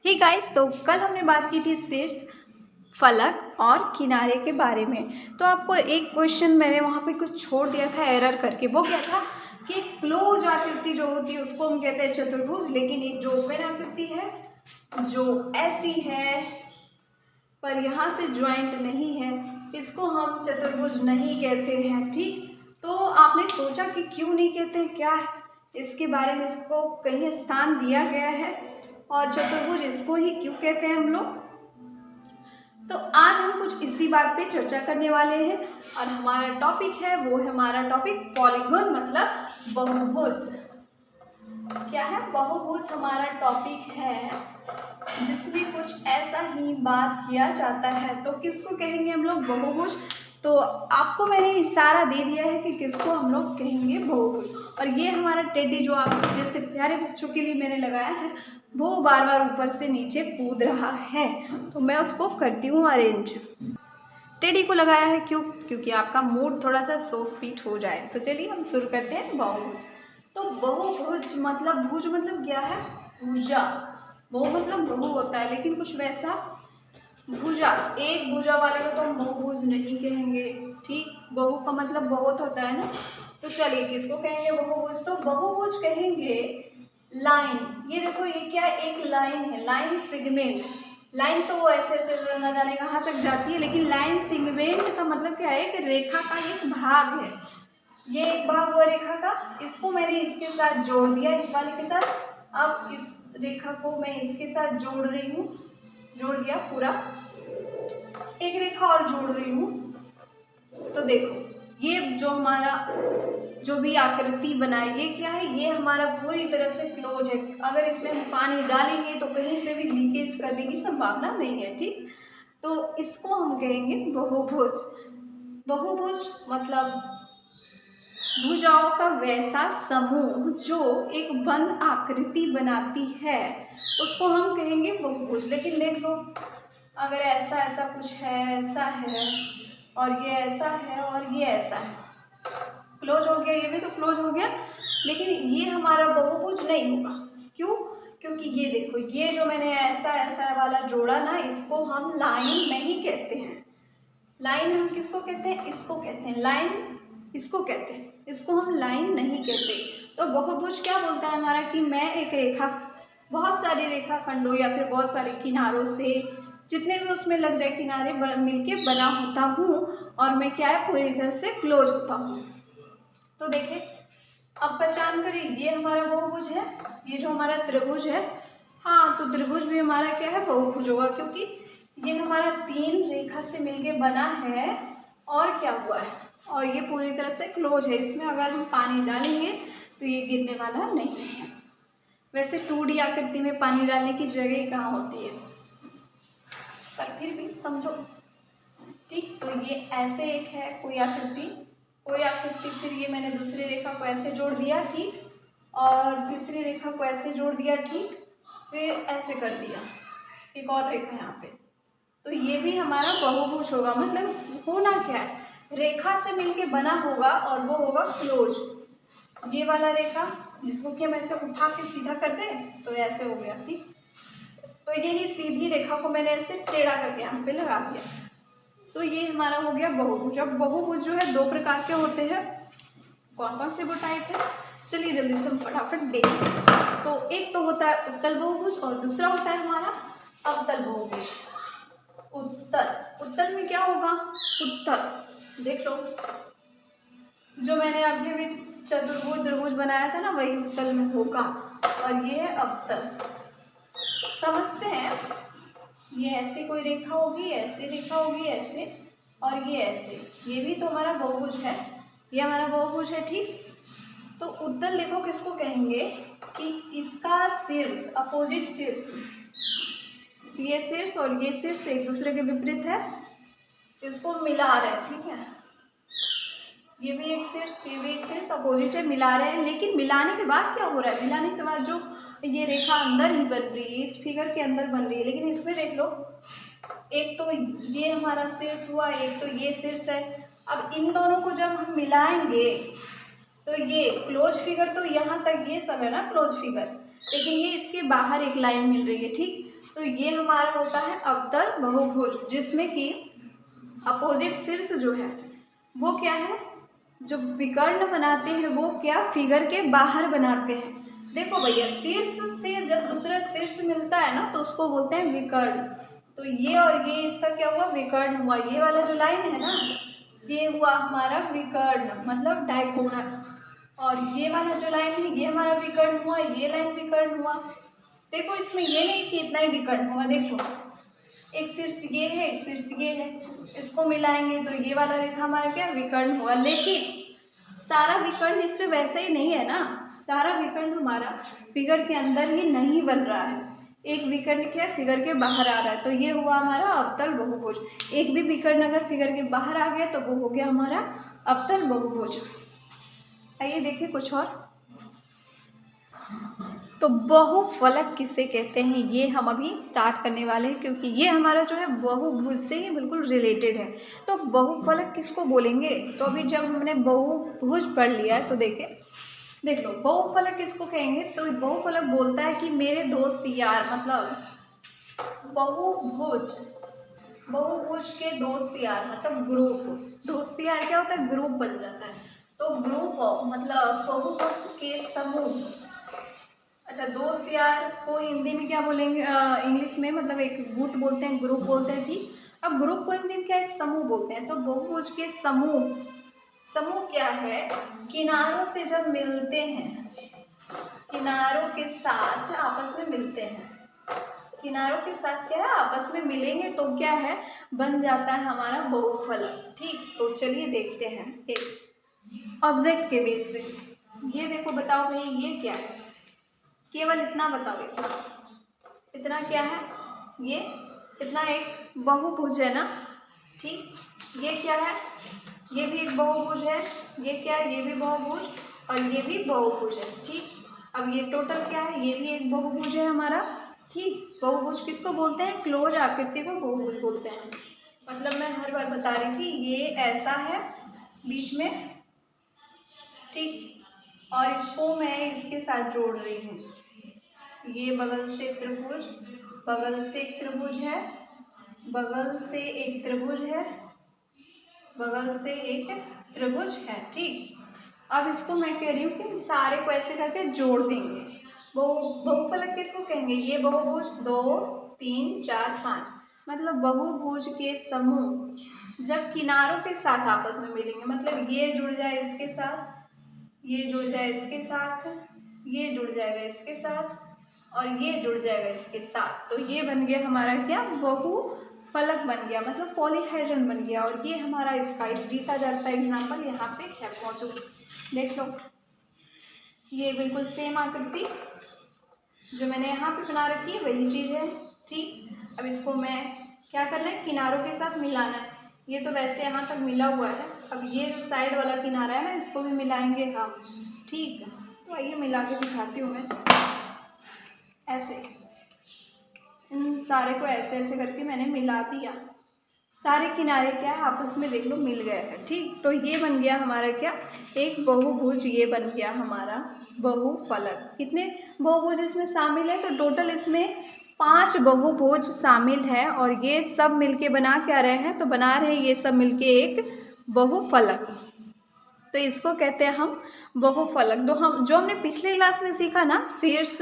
Hey guys, तो कल हमने बात की थी शीर्ष, फलक और किनारे के बारे में। तो आपको एक क्वेश्चन मैंने वहाँ पे कुछ छोड़ दिया था एरर करके। वो क्या था कि क्लोज आकृति जो होती है उसको हम कहते हैं चतुर्भुज, लेकिन एक जो ओपन आकृति है जो ऐसी है पर यहाँ से ज्वाइंट नहीं है, इसको हम चतुर्भुज नहीं कहते हैं। ठीक, तो आपने सोचा कि क्यों नहीं कहते हैं, क्या है इसके बारे में, इसको कहीं स्थान दिया गया है और चतुर्भुज इसको ही क्यों कहते हैं हम लोग। तो आज हम कुछ इसी बात पे चर्चा करने वाले हैं और हमारा टॉपिक है, वो है हमारा टॉपिक पॉलीगॉन, मतलब बहुभुज। क्या है? बहुभुज हमारा टॉपिक है जिसमें कुछ ऐसा ही बात किया जाता है। तो किसको कहेंगे हम लोग? बहुभुज। तो आपको मैंने इशारा दे दिया है कि किसको हम लोग कहेंगे बहुभुज। और ये हमारा टेडी जो आप जैसे प्यारे बच्चों के लिए मैंने लगाया है, वो बार बार ऊपर से नीचे कूद रहा है, तो मैं उसको करती हूँ अरेंज। टेडी को लगाया है क्यों? क्योंकि आपका मूड थोड़ा सा सो स्वीट हो जाए। तो चलिए हम शुरू करते हैं बहुभुज। तो बहुभुज मतलब, भुज मतलब क्या है? भुजा। बहु मतलब बहु होता है, लेकिन कुछ वैसा भुजा, एक भुजा वाले को तो हम बहुभुज नहीं कहेंगे। ठीक, बहु का मतलब बहुत होता है ना। तो चलिए किसको कहेंगे बहुभुज? तो बहुभुज कहेंगे लाइन। ये देखो, ये क्या है? एक लाइन है, लाइन सेगमेंट। लाइन तो वो ऐसे ऐसे न जाने कहाँ तक जाती है, लेकिन लाइन सेगमेंट का मतलब क्या है? कि रेखा का एक भाग है। ये एक भाग हुआ रेखा का, इसको मैंने इसके साथ जोड़ दिया, इस वाले के साथ। अब इस रेखा को मैं इसके साथ जोड़ रही हूँ, जोड़ दिया पूरा, एक रेखा और जोड़ रही हूँ। तो देखो, ये जो हमारा जो भी आकृति बनाई, ये क्या है? ये हमारा पूरी तरह से क्लोज है। अगर इसमें हम पानी डालेंगे तो कहीं से भी लीकेज करने की संभावना नहीं है। ठीक, तो इसको हम कहेंगे बहुभुज। बहुभुज मतलब भुजाओं का वैसा समूह जो एक बंद आकृति बनाती है, उसको हम कहेंगे बहुभुज। लेकिन देख लो, अगर ऐसा ऐसा कुछ है, ऐसा है और ये ऐसा है और ये ऐसा है, क्लोज हो गया, ये भी तो क्लोज हो गया, लेकिन ये हमारा बहुभुज नहीं होगा। क्यों? क्योंकि ये देखो, ये जो मैंने ऐसा ऐसा वाला जोड़ा ना, इसको हम लाइन नहीं कहते हैं। लाइन हम किसको कहते हैं? इसको कहते हैं लाइन, इसको कहते हैं, इसको हम लाइन नहीं कहते। तो बहुभुज क्या बोलता है हमारा कि मैं एक रेखा, बहुत सारी रेखा खंडों या फिर बहुत सारे किनारों से, जितने भी उसमें लग जाए किनारे, मिलके बना होता हूँ और मैं क्या है? पूरी तरह से क्लोज होता हूँ। तो देखें, अब पहचान करिए, ये हमारा बहुभुज है, ये जो हमारा त्रिभुज है। हाँ, तो त्रिभुज भी हमारा क्या है? बहुभुज होगा, क्योंकि ये हमारा तीन रेखा से मिलके बना है और क्या हुआ है, और ये पूरी तरह से क्लोज है। इसमें अगर हम पानी डालेंगे तो ये गिरने वाला नहीं है। वैसे 2D आकृति में पानी डालने की जगह कहाँ होती है, पर फिर भी समझो। ठीक, तो ये ऐसे एक है कोई आकृति, कोई आकृति, फिर ये मैंने दूसरी रेखा को ऐसे जोड़ दिया, ठीक, और तीसरी रेखा को ऐसे जोड़ दिया, ठीक, फिर ऐसे कर दिया, एक और रेखा यहाँ पे। तो ये भी हमारा बहुभुज होगा। मतलब होना क्या है? रेखा से मिलके बना होगा और वो होगा क्लोज। ये वाला रेखा जिसको कि हम ऐसे उठा के सीधा करते हैं, तो ऐसे हो गया। ठीक, तो यही सीधी रेखा को मैंने ऐसे टेढ़ा करके यहाँ पे लगा दिया, तो ये हमारा हो गया बहुभुज। अब बहुभुज जो है दो प्रकार के होते हैं। कौन कौन से वो टाइप है? चलिए जल्दी से हम फटाफट देखें। तो एक तो होता है उत्तल बहुभुज और दूसरा होता है हमारा अवतल बहुभुज। उत्तल, उत्तल में क्या होगा? उत्तर, देख लो, जो मैंने अभी चतुर्भुज त्रिभुज बनाया था ना, वही उत्तल में होगा। और ये है अवतल। समझते हैं? ये ऐसे कोई रेखा होगी, ऐसे रेखा होगी, ऐसे, और ये ऐसे, ये भी तो हमारा बहुभुज है, ये हमारा बहुभुज है। ठीक, तो उत्तल देखो किसको कहेंगे कि इसका शीर्ष, अपोजिट शीर्ष, ये शीर्ष और ये शीर्ष एक दूसरे के विपरीत है, इसको मिला रहे हैं। ठीक है, ये भी एक शीर्ष, ये भी एक शीर्ष, अपोजिट है, मिला रहे हैं। लेकिन मिलाने के बाद क्या हो रहा है? मिलाने के बाद जो ये रेखा अंदर ही बन रही है, इस फिगर के अंदर बन रही है। लेकिन इसमें देख लो, एक तो ये हमारा शीर्ष हुआ, एक तो ये शीर्ष है। अब इन दोनों को जब हम मिलाएंगे तो ये क्लोज फिगर, तो यहाँ तक ये सब है ना क्लोज फिगर, लेकिन ये इसके बाहर एक लाइन मिल रही है। ठीक, तो ये हमारा होता है अवतल बहुभुज, जिसमें कि अपोजिट शीर्ष जो है वो क्या है, जो विकर्ण बनाते हैं वो क्या फिगर के बाहर बनाते हैं। देखो भैया, शीर्ष से जब दूसरा शीर्ष मिलता है ना तो उसको बोलते हैं विकर्ण। तो ये और ये इसका क्या हुआ, विकर्ण हुआ। ये वाला जो लाइन है ना ये हुआ हमारा विकर्ण, मतलब डायगोनल। और ये वाला जो लाइन है ये हमारा विकर्ण हुआ, ये लाइन विकर्ण हुआ। देखो इसमें ये नहीं कि इतना ही विकर्ण होगा, देखो एक शीर्ष ये है, एक शीर्ष ये है, इसको मिलाएंगे तो ये वाला रेखा हमारा क्या विकर्ण होगा। लेकिन सारा विकर्ण इसमें वैसे ही नहीं है ना, सारा विकर्ण हमारा फिगर के अंदर ही नहीं बन रहा है, एक विकर्ण क्या फिगर के बाहर आ रहा है। तो ये हुआ हमारा अवतल बहुभुज। एक भी विकर्ण अगर फिगर के बाहर आ गया तो वो हो गया हमारा अवतल बहुभुज। आइए देखिए कुछ और। तो बहुफलक किसे कहते हैं ये हम अभी स्टार्ट करने वाले हैं, क्योंकि ये हमारा जो है बहुभुज से ही बिल्कुल रिलेटेड है। तो बहुफलक किसको बोलेंगे, तो अभी जब हमने बहुभुज पढ़ लिया है तो देख लो बहुफलक किसको कहेंगे। तो बहुफलक बोलता है कि मेरे दोस्त यार, मतलब बहुभुज के दोस्त यार, मतलब ग्रुप। दोस्त यार क्या होता है, ग्रुप बन जाता है। तो ग्रुप ऑफ मतलब बहुभुज के समूह। अच्छा, दोस्त यार को हिंदी में क्या बोलेंगे, इंग्लिश में मतलब एक गुट बोलते हैं, ग्रुप बोलते हैं, ठीक। अब ग्रुप को हिंदी में क्या, एक समूह बोलते हैं। तो बहुभुज के समूह क्या है, किनारों से जब मिलते हैं, किनारों के साथ आपस में मिलते हैं, किनारों के साथ क्या है आपस में मिलेंगे तो क्या है, बन जाता है हमारा बहुफलक, ठीक। तो चलिए देखते हैं एक ऑब्जेक्ट के बेस से। ये देखो, बताओ भाई ये क्या है, केवल इतना बताओ, इतना क्या है, ये इतना एक बहुभुज है ना, ठीक। ये क्या है, ये भी एक बहुभुज है, ये क्या है, ये भी बहुभुज और ये भी बहुभुज है, ठीक। अब ये टोटल क्या है, ये भी एक बहुभुज है हमारा, ठीक। बहुभुज किसको बोलते हैं, क्लोज आकृति को बहुभुज बोलते हैं। मतलब मैं हर बार बता रही थी, ये ऐसा है बीच में, ठीक, और इसको मैं इसके साथ जोड़ रही हूँ। ये बगल से त्रिभुज, बगल से एक त्रिभुज है, बगल से एक त्रिभुज है, बगल से एक त्रिभुज है, ठीक। अब इसको मैं कह रही हूँ कि सारे को ऐसे करके जोड़ देंगे। बहुफलक किसको कहेंगे, ये बहुभुज 2 3 4 5, मतलब बहुभुज के समूह जब किनारों के साथ आपस में मिलेंगे, मतलब ये जुड़ जाए इसके साथ, ये जुड़ जाए इसके साथ, ये जुड़ जाएगा इसके साथ और ये जुड़ जाएगा इसके साथ, तो ये बन गया हमारा क्या, बहुफलक बन गया, मतलब पॉलीहेड्रन बन गया। और ये हमारा इसका एक जीता जाता एग्जाम्पल यहाँ पे है मौजूद, देख लो। ये बिल्कुल सेम आकृति जो मैंने यहाँ पे बना रखी है वही चीज़ है, ठीक। अब इसको मैं क्या करना है, किनारों के साथ मिलाना है। ये तो वैसे यहाँ तक मिला हुआ है, अब ये जो साइड वाला किनारा है ना इसको भी मिलाएंगे हम, ठीक। तो आइए मिला के दिखाती हूँ मैं, ऐसे इन सारे को ऐसे ऐसे करके मैंने मिला दिया, सारे किनारे क्या है आपस में देख लो मिल गए हैं, ठीक। तो ये बन गया हमारा क्या, एक बहुभुज, ये बन गया हमारा बहुफलक। कितने बहुभुज इसमें शामिल है, तो टोटल इसमें 5 बहुभुज शामिल है और ये सब मिलके बना क्या रहे हैं, तो बना रहे हैं ये सब मिलके एक बहुफलक। तो इसको कहते हैं हम बहुफलक। जो हमने पिछले क्लास में सीखा ना, शीर्ष,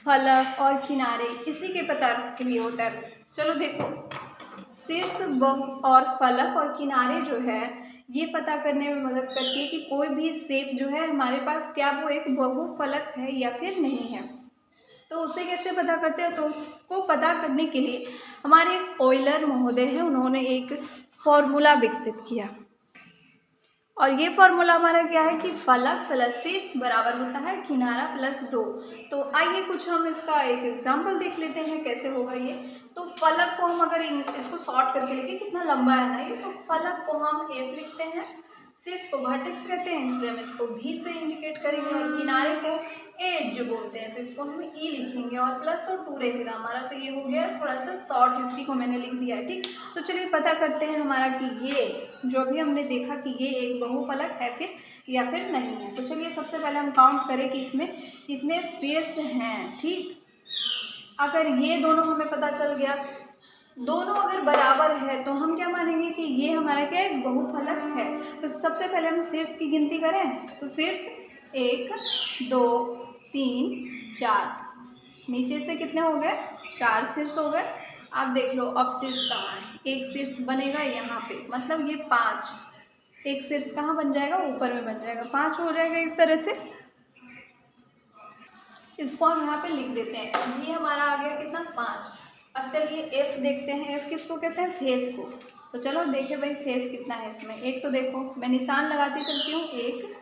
फलक और किनारे, इसी के पता के लिए होता है। चलो देखो, शीर्ष और फलक और किनारे जो है ये पता करने में मदद करती है कि कोई भी शेप जो है हमारे पास क्या वो एक बहुफलक है या फिर नहीं है। तो उसे कैसे पता करते हैं, तो उसको पता करने के लिए हमारे ऑयलर महोदय हैं, उन्होंने एक फॉर्मूला विकसित किया। और ये फॉर्मूला हमारा क्या है कि फलक प्लस शीर्ष बराबर होता है किनारा प्लस 2। तो आइए कुछ हम इसका एक एग्जाम्पल देख लेते हैं कैसे होगा ये। तो फलक को हम अगर इसको शॉर्ट करके लिखें, कितना लंबा है ना ये, तो फलक को हम F लिखते हैं, शीर्ष को वर्टेक्स कहते हैं इसलिए हम इसको V से इंडिकेट करेंगे, और किनारे को एज बोलते हैं तो इसको हम E लिखेंगे, और प्लस तो 2 रहेगा हमारा। तो ये हो गया थोड़ा सा शॉर्ट, इसी को मैंने लिख दिया है, ठीक। तो चलिए पता करते हैं हमारा कि ये जो भी हमने देखा कि ये एक बहुफलक है फिर या फिर नहीं है। तो चलिए सबसे पहले हम काउंट करें कि इसमें कितने शीर्ष हैं, ठीक। अगर ये दोनों हमें पता चल गया, दोनों अगर बराबर है तो हम क्या मानेंगे कि ये हमारा क्या है, बहुफलक है। तो सबसे पहले हम शीर्ष की गिनती करें तो शीर्ष 1 2 3 4, नीचे से कितने हो गए, 4 शीर्ष हो गए। आप देख लो अब शीर्ष कहाँ है, एक शीर्ष बनेगा यहाँ पे, मतलब ये 5, एक शीर्ष कहाँ बन जाएगा, ऊपर में बन जाएगा, 5 हो जाएगा इस तरह से। इसको हम यहाँ पे लिख देते हैं, ये हमारा आ गया कितना, 5। अब चलिए एफ देखते हैं, एफ किसको कहते हैं, फेस को। तो चलो देखे भाई फेस कितना है इसमें। एक तो देखो मैं निशान लगाती चलती हूँ, एक,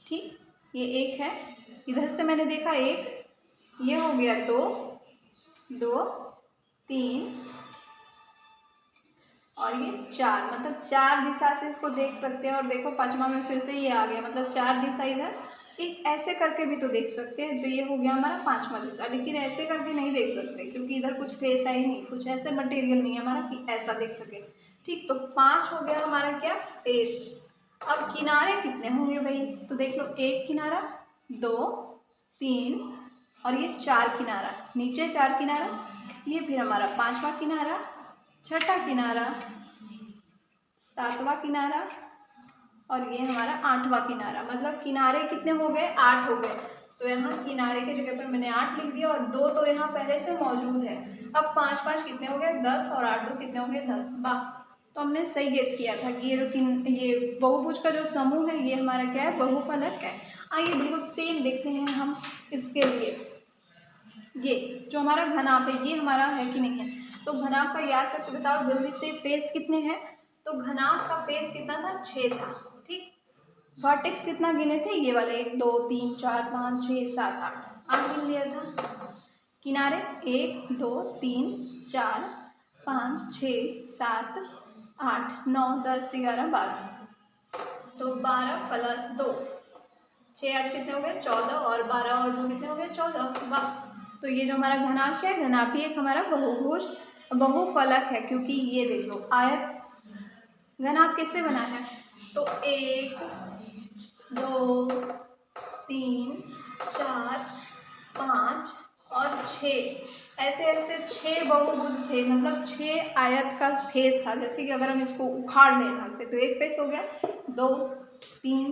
ठीक, ये एक है, इधर से मैंने देखा एक, ये हो गया 2 2 3 और ये 4, मतलब 4 दिशा से इसको देख सकते हैं। और देखो पांचवा में फिर से ये आ गया, मतलब 4 दिशा इधर, एक ऐसे करके भी तो देख सकते हैं। तो ये हो गया हमारा 5वां दिशा, लेकिन ऐसे करके नहीं देख सकते क्योंकि इधर कुछ फेस है ही नहीं, कुछ ऐसे मटेरियल नहीं है हमारा कि ऐसा देख सके, ठीक। तो 5 हो गया हमारा क्या, फेस। अब किनारे कितने होंगे भाई, तो देख लो, एक किनारा, 2 3 और ये 4 किनारा, नीचे 4 किनारा, ये फिर हमारा 5वां किनारा, 6ठा किनारा, 7वां किनारा और ये हमारा 8वां किनारा। मतलब किनारे कितने हो गए, 8 हो गए। तो यहाँ किनारे की जगह पे मैंने 8 लिख दिया और 2 तो यहाँ पहले से मौजूद है। अब 5 5 कितने हो गए, 10 और 8 2 कितने हो गए, 10। वाह, तो हमने सही गेस किया था कि ये बहुभुज का जो समूह है ये हमारा क्या है, बहुफलक है। आइए बिल्कुल सेम देखते हैं हम इसके लिए, ये जो हमारा घनाभ है ये हमारा है कि नहीं है। तो घनाभ का याद करके बताओ जल्दी से, फेस कितने हैं, तो घनाभ का फेस कितना था, 6 था, ठीक। वर्टेक्स कितना गिने थे, ये वाले 1 2 3 4 5 6 7 8 गिन लिया था। किनारे 1 2 3 4 5 6 7 8 9 10 11 12, तो 12 प्लस 2 6 8 कितने हो गए, 14 और 12 और 2 कितने हो गए, 14। वाह, तो ये जो हमारा घनाभ क्या है, घनाभ भी एक हमारा बहुभुज बहुफलक है, क्योंकि ये देख लो आयत घनाभ कैसे बना है, तो 1 2 3 4 5 और 6, ऐसे ऐसे 6 बहुभुज थे, मतलब 6 आयत का फेस था। जैसे कि अगर हम इसको उखाड़ लें यहाँ से, तो एक फेस हो गया, 2 3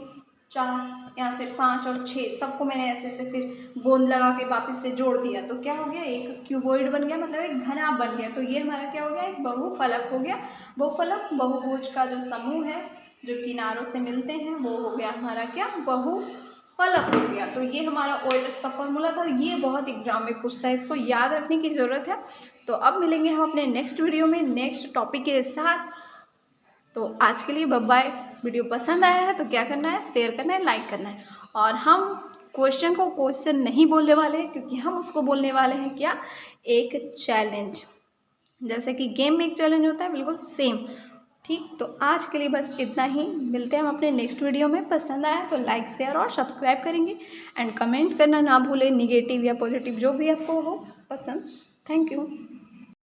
4, यहाँ से 5 और 6, सबको मैंने ऐसे ऐसे फिर गोंद लगा के वापस से जोड़ दिया, तो क्या हो गया, एक क्यूबॉइड बन गया, मतलब एक घनाभ बन गया। तो ये हमारा क्या हो गया, एक बहुफलक हो गया। बहुफलक बहुभुज का जो समूह है जो किनारों से मिलते हैं वो हो गया हमारा क्या, बहुफलक हो गया। तो ये हमारा ओल्टर्स का फॉर्मूला था, ये बहुत एग्जाम में पूछता है, इसको याद रखने की ज़रूरत है। तो अब मिलेंगे हम अपने नेक्स्ट वीडियो में नेक्स्ट टॉपिक के साथ। तो आज के लिए बाय बाय। वीडियो पसंद आया है तो क्या करना है, शेयर करना है, लाइक करना है। और हम क्वेश्चन को क्वेश्चन नहीं बोलने वाले हैं, क्योंकि हम उसको बोलने वाले हैं क्या, एक चैलेंज। जैसे कि गेम में एक चैलेंज होता है, बिल्कुल सेम, ठीक। तो आज के लिए बस इतना ही, मिलते हैं हम अपने नेक्स्ट वीडियो में। पसंद आया तो लाइक शेयर और सब्सक्राइब करेंगे, एंड कमेंट करना ना भूलें, निगेटिव या पॉजिटिव जो भी आपको हो पसंद। Thank you.